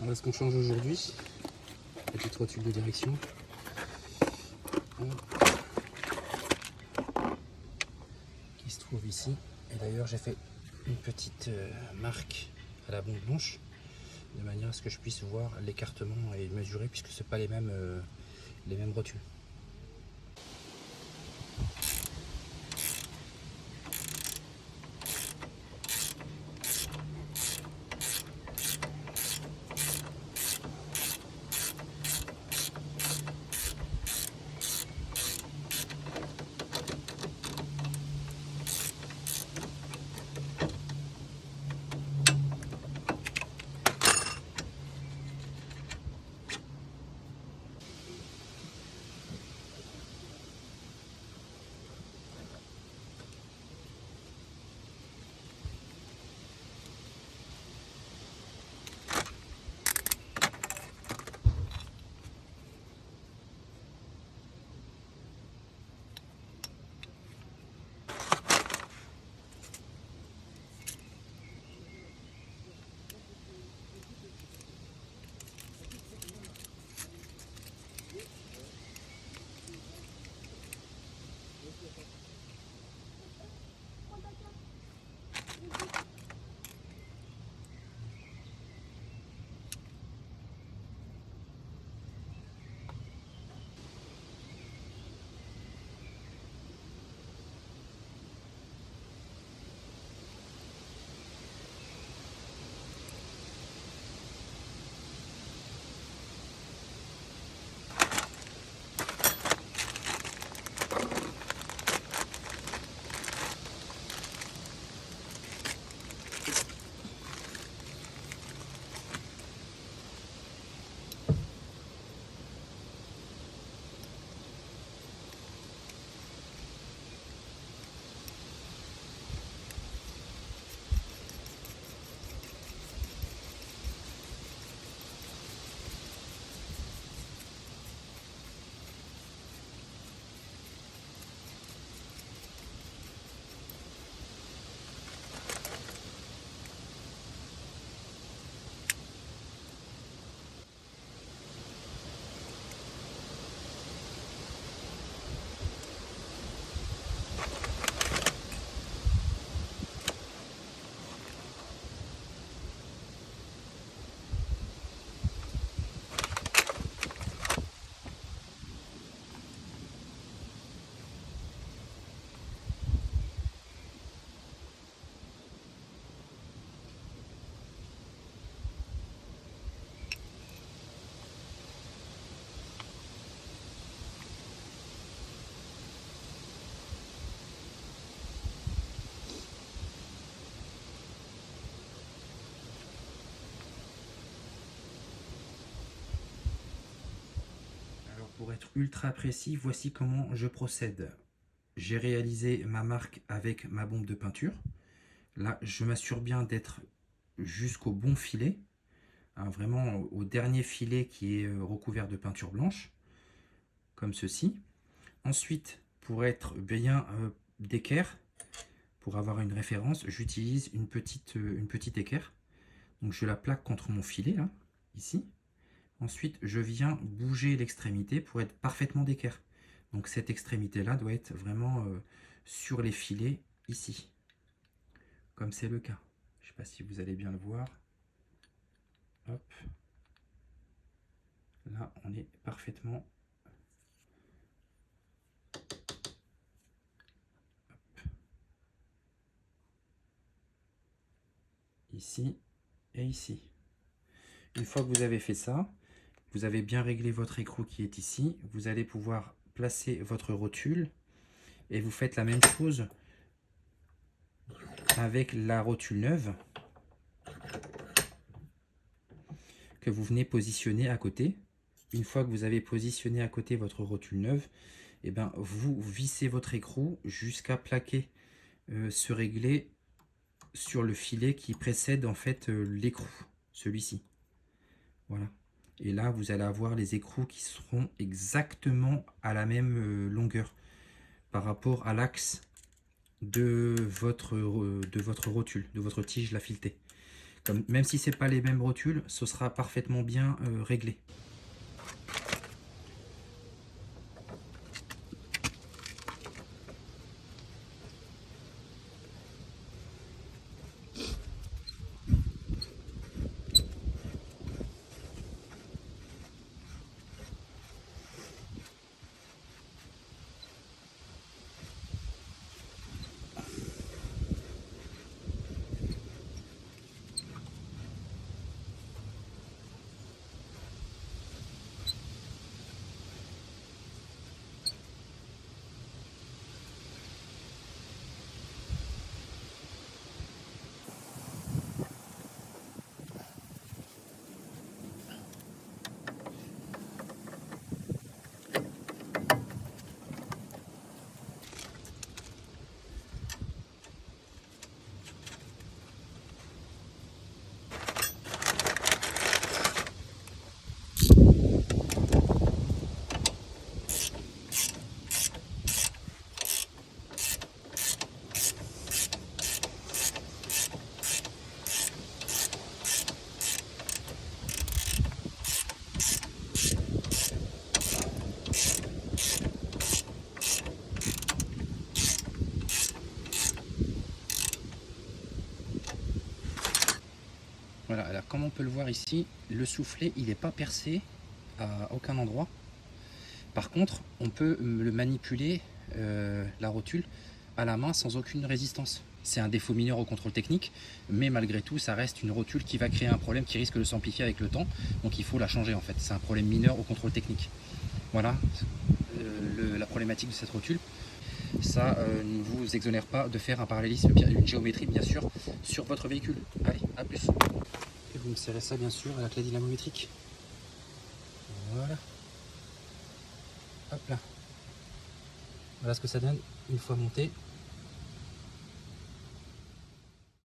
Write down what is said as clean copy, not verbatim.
Voilà ce qu'on change aujourd'hui. Petite rotule de direction. Qui se trouve ici. Et d'ailleurs j'ai fait une petite marque à la bombe blanche de manière à ce que je puisse voir l'écartement et mesurer puisque ce ne sont pas les mêmes rotules. Pour être ultra précis, voici comment je procède. J'ai réalisé ma marque avec ma bombe de peinture. Là, je m'assure bien d'être jusqu'au bon filet, hein, vraiment au dernier filet qui est recouvert de peinture blanche, comme ceci. Ensuite, pour être bien d'équerre, pour avoir une référence, j'utilise une petite équerre. Donc je la plaque contre mon filet, là, ici. Ensuite, je viens bouger l'extrémité pour être parfaitement d'équerre. Donc cette extrémité-là doit être vraiment sur les filets ici, comme c'est le cas. Je ne sais pas si vous allez bien le voir. Hop. Là, on est parfaitement. Hop. Ici et ici. Une fois que vous avez fait ça, vous avez bien réglé votre écrou qui est ici. Vous allez pouvoir placer votre rotule et vous faites la même chose avec la rotule neuve que vous venez positionner à côté. Une fois que vous avez positionné à côté votre rotule neuve, et ben, vous vissez votre écrou jusqu'à plaquer ce réglé sur le filet qui précède en fait l'écrou, celui-ci. Voilà. Et là, vous allez avoir les écrous qui seront exactement à la même longueur par rapport à l'axe de votre rotule, de votre tige la filetée. Même si c'est pas les mêmes rotules, ce sera parfaitement bien réglé. Voilà, alors comme on peut le voir ici, le soufflet il n'est pas percé à aucun endroit. Par contre, on peut le manipuler, la rotule, à la main sans aucune résistance. C'est un défaut mineur au contrôle technique, mais malgré tout, ça reste une rotule qui va créer un problème qui risque de s'amplifier avec le temps. Donc il faut la changer en fait. C'est un problème mineur au contrôle technique. Voilà la problématique de cette rotule. Ça ne vous exonère pas de faire un parallélisme, une géométrie bien sûr, sur votre véhicule. Allez, à plus. Et vous me serrez ça bien sûr à la clé dynamométrique. Voilà. Hop là. Voilà ce que ça donne une fois monté.